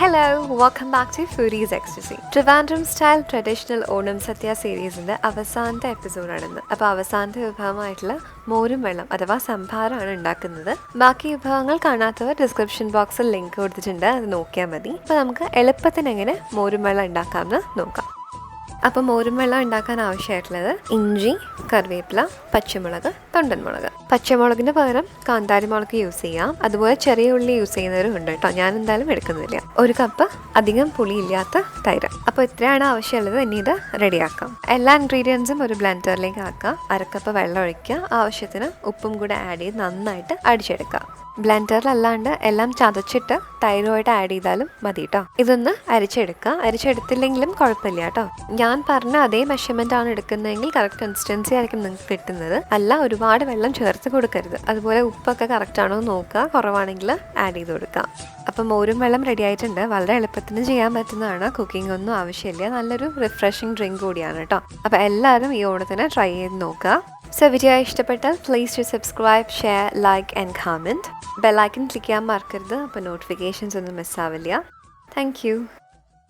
Hello, welcome back to Foodie's Ecstasy. Trivandrum style traditional Onam Sadhya series in the അവസാനത്തെ എപ്പിസോഡാണിന്ന്. അപ്പോൾ അവസാനത്തെ വിഭവമായിട്ടുള്ള മോരും വെള്ളം അഥവാ സംഭാരമാണ് ഉണ്ടാക്കുന്നത്. ബാക്കി വിഭവങ്ങൾ കാണാത്തവർ ഡിസ്ക്രിപ്ഷൻ ബോക്സിൽ ലിങ്ക് കൊടുത്തിട്ടുണ്ട്, അത് നോക്കിയാൽ മതി. അപ്പോൾ നമുക്ക് എളുപ്പത്തിന് എങ്ങനെ മോരും വെള്ളം ഉണ്ടാക്കാമെന്ന് നോക്കാം. അപ്പോൾ മോരും വെള്ളം ഉണ്ടാക്കാൻ ആവശ്യമായിട്ടുള്ളത് ഇഞ്ചി, കറിവേപ്പില, പച്ചമുളക്, തൊണ്ടൻമുളക്. പച്ചമുളകിന് പകരം കാന്താരി മുളക് യൂസ് ചെയ്യാം. അതുപോലെ ചെറിയ ഉള്ളി യൂസ് ചെയ്യുന്നവരും ഉണ്ട് കേട്ടോ. ഞാൻ എന്തായാലും എടുക്കുന്നില്ല. 1 കപ്പ് അധികം പുളിയില്ലാത്ത തൈര്. അപ്പോൾ ഇത്രയാണ് ആവശ്യമുള്ളത്. ഇനി ഇത് റെഡിയാക്കാം. എല്ലാ ഇൻഗ്രീഡിയൻസും ഒരു ബ്ലെൻഡറിലേക്ക് ആക്കുക. 1 കപ്പ് വെള്ളം ഒഴിക്കുക. ആവശ്യത്തിന് ഉപ്പും കൂടെ ആഡ് ചെയ്ത് നന്നായിട്ട് അടിച്ചെടുക്കുക. ബ്ലെൻഡറിലല്ലാണ്ട് എല്ലാം ചതച്ചിട്ട് തൈരുമായിട്ട് ആഡ് ചെയ്താലും മതി കേട്ടോ. ഇതൊന്ന് അരിച്ചെടുക്കുക. അരിച്ചെടുത്തില്ലെങ്കിലും കുഴപ്പമില്ല കേട്ടോ. ഞാൻ പറഞ്ഞ അതേ മെഷർമെൻ്റ് ആണ് എടുക്കുന്നതെങ്കിൽ കറക്റ്റ് കൺസിസ്റ്റൻസി ആയിരിക്കും നിങ്ങൾക്ക് കിട്ടുന്നത്. അല്ല, ഒരുപാട് വെള്ളം ചേർത്ത് കൊടുക്കരുത്. അതുപോലെ ഉപ്പൊക്കെ കറക്റ്റ് ആണോ നോക്കുക. കുറവാണെങ്കിൽ ആഡ് ചെയ്ത് കൊടുക്കുക. അപ്പം മോരും വെള്ളം റെഡി ആയിട്ടുണ്ട്. വളരെ എളുപ്പത്തിന് ചെയ്യാൻ പറ്റുന്നതാണ്. കുക്കിംഗ് ഒന്നും ആവശ്യമില്ല. നല്ലൊരു റിഫ്രഷിങ് ഡ്രിങ്ക് കൂടിയാണ് കേട്ടോ. അപ്പോൾ എല്ലാവരും ഈ ഓണത്തിന് ട്രൈ ചെയ്ത് നോക്കുക. സോ വീഡിയോ ഇഷ്ടപ്പെട്ടാൽ please to subscribe, share, like and comment. Bell icon click ചെയ്യാൻ മറക്കരുത്. അപ്പോൾ നോട്ടിഫിക്കേഷൻസ് ഒന്നും മിസ്സാവില്ല. Thank you.